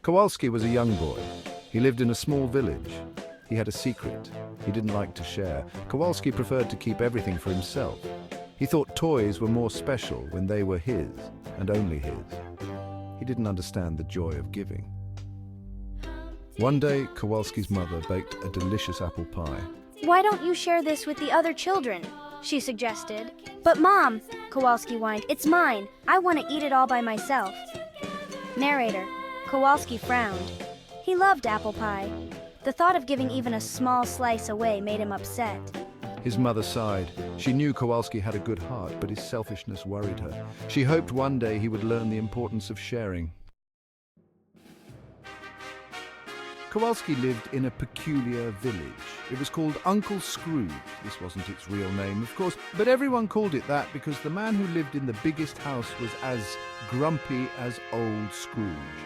Kowalski was a young boy. He lived in a small village. He had a secret. He didn't like to share. Kowalski preferred to keep everything for himself. He thought toys were more special when they were his, and only his. He didn't understand the joy of giving. One day, Kowalski's mother baked a delicious apple pie. "Why don't you share this with the other children?" she suggested. "But Mom," Kowalski whined, "it's mine. I want to eat it all by myself." Narrator: Kowalski frowned. He loved apple pie. The thought of giving even a small slice away made him upset. His mother sighed. She knew Kowalski had a good heart, but his selfishness worried her. She hoped one day he would learn the importance of sharing. Kowalski lived in a peculiar village. It was called Uncle Scrooge. This wasn't its real name, of course, but everyone called it that because the man who lived in the biggest house was as grumpy as old Scrooge.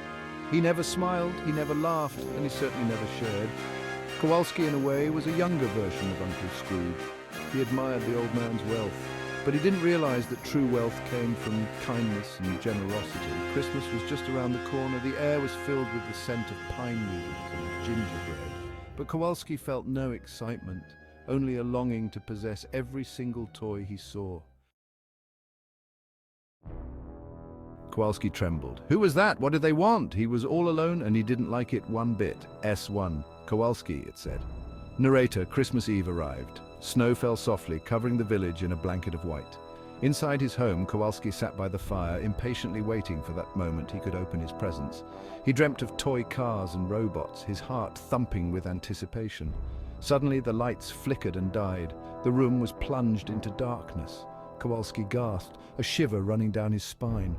He never smiled, he never laughed, and he certainly never shared. Kowalski, in a way, was a younger version of Uncle Scrooge. He admired the old man's wealth, but he didn't realize that true wealth came from kindness and generosity. Christmas was just around the corner. The air was filled with the scent of pine needles and gingerbread. But Kowalski felt no excitement, only a longing to possess every single toy he saw. Kowalski trembled. Who was that? What did they want? He was all alone and he didn't like it one bit. S1. Kowalski, it said. Narrator: Christmas Eve arrived. Snow fell softly, covering the village in a blanket of white. Inside his home, Kowalski sat by the fire, impatiently waiting for that moment he could open his presents. He dreamt of toy cars and robots, his heart thumping with anticipation. Suddenly, the lights flickered and died. The room was plunged into darkness. Kowalski gasped, a shiver running down his spine.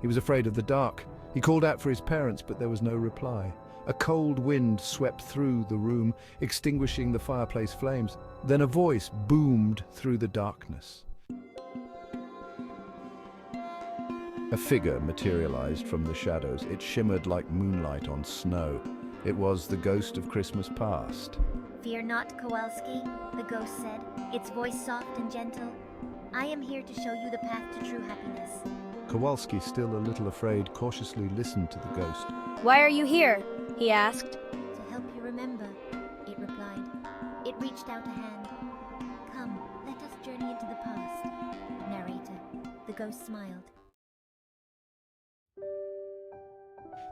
He was afraid of the dark. He called out for his parents, but there was no reply. A cold wind swept through the room, extinguishing the fireplace flames. Then a voice boomed through the darkness. A figure materialized from the shadows. It shimmered like moonlight on snow. It was the ghost of Christmas past. "Fear not, Kowalski," the ghost said, its voice soft and gentle. "I am here to show you the path to true happiness." Kowalski, still a little afraid, cautiously listened to the ghost. "Why are you here?" he asked. "To help you remember," it replied. It reached out a hand. "Come, let us journey into the past." Narrator: the ghost smiled.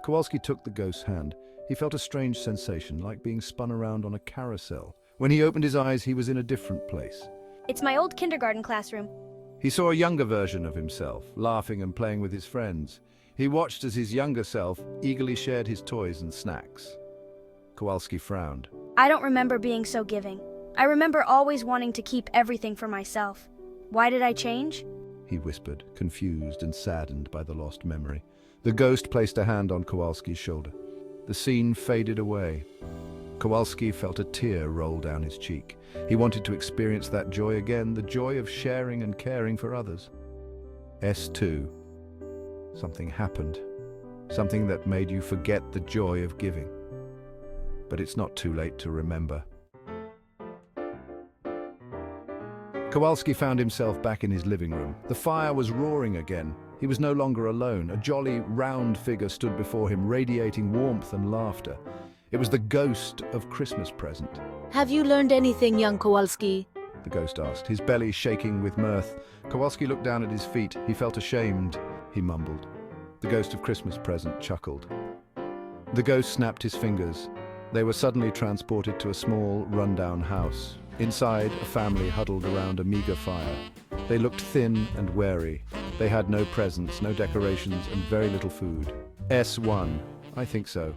Kowalski took the ghost's hand. He felt a strange sensation, like being spun around on a carousel. When he opened his eyes, he was in a different place. "It's my old kindergarten classroom." He saw a younger version of himself, laughing and playing with his friends. He watched as his younger self eagerly shared his toys and snacks. Kowalski frowned. "I don't remember being so giving. I remember always wanting to keep everything for myself. Why did I change?" He whispered, confused and saddened by the lost memory. The ghost placed a hand on Kowalski's shoulder. The scene faded away. Kowalski felt a tear roll down his cheek. He wanted to experience that joy again, the joy of sharing and caring for others. S2. Something happened. Something that made you forget the joy of giving. But it's not too late to remember. Kowalski found himself back in his living room. The fire was roaring again. He was no longer alone. A jolly, round figure stood before him, radiating warmth and laughter. It was the ghost of Christmas present. "Have you learned anything, young Kowalski?" The ghost asked, his belly shaking with mirth. Kowalski looked down at his feet. He felt ashamed, he mumbled. The ghost of Christmas present chuckled. The ghost snapped his fingers. They were suddenly transported to a small, run-down house. Inside, a family huddled around a meager fire. They looked thin and weary. They had no presents, no decorations, and very little food. S1. I think so.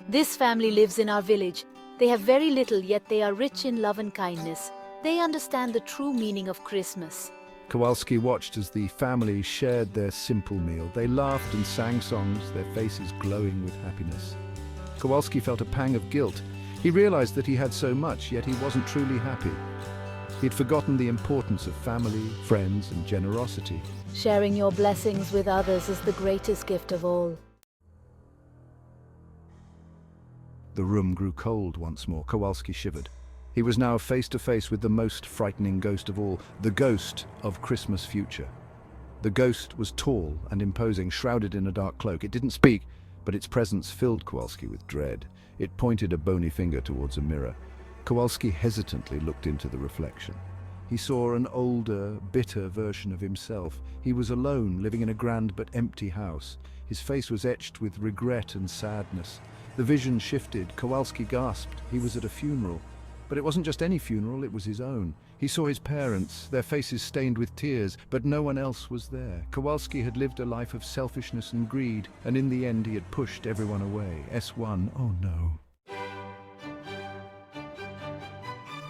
"This family lives in our village. They have very little, yet they are rich in love and kindness. They understand the true meaning of Christmas." Kowalski watched as the family shared their simple meal. They laughed and sang songs, their faces glowing with happiness. Kowalski felt a pang of guilt. He realized that he had so much, yet he wasn't truly happy. He'd forgotten the importance of family, friends, and generosity. Sharing your blessings with others is the greatest gift of all. The room grew cold once more. Kowalski shivered. He was now face to face with the most frightening ghost of all, the ghost of Christmas future. The ghost was tall and imposing, shrouded in a dark cloak. It didn't speak, but its presence filled Kowalski with dread. It pointed a bony finger towards a mirror. Kowalski hesitantly looked into the reflection. He saw an older, bitter version of himself. He was alone, living in a grand but empty house. His face was etched with regret and sadness. The vision shifted. Kowalski gasped. He was at a funeral. But it wasn't just any funeral, it was his own. He saw his parents, their faces stained with tears, but no one else was there. Kowalski had lived a life of selfishness and greed, and in the end he had pushed everyone away. S1, oh no.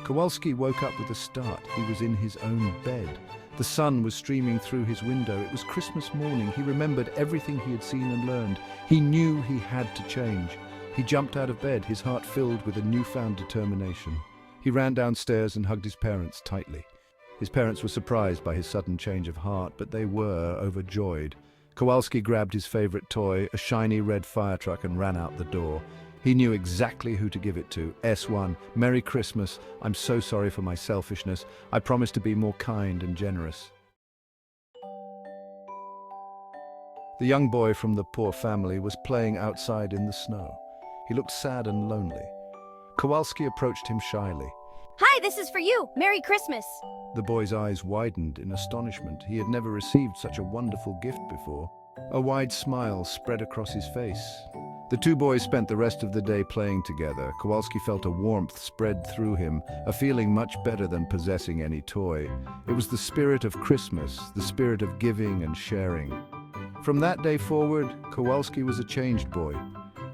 Kowalski woke up with a start. He was in his own bed. The sun was streaming through his window. It was Christmas morning. He remembered everything he had seen and learned. He knew he had to change. He jumped out of bed, his heart filled with a newfound determination. He ran downstairs and hugged his parents tightly. His parents were surprised by his sudden change of heart, but they were overjoyed. Kowalski grabbed his favorite toy, a shiny red fire truck, and ran out the door. He knew exactly who to give it to. S1, Merry Christmas. I'm so sorry for my selfishness. I promise to be more kind and generous. The young boy from the poor family was playing outside in the snow. He looked sad and lonely. Kowalski approached him shyly. Hi, this is for you. Merry Christmas. The boy's eyes widened in astonishment. He had never received such a wonderful gift before. A wide smile spread across his face. The two boys spent the rest of the day playing together. Kowalski felt a warmth spread through him, a feeling much better than possessing any toy. It was the spirit of Christmas, the spirit of giving and sharing. From that day forward, Kowalski was a changed boy.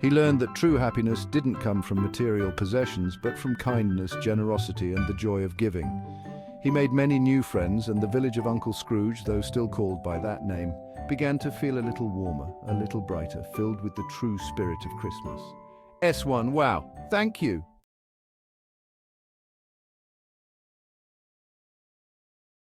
He learned that true happiness didn't come from material possessions, but from kindness, generosity, and the joy of giving. He made many new friends, and the village of Uncle Scrooge, though still called by that name, began to feel a little warmer, a little brighter, filled with the true spirit of Christmas. S1, wow, thank you.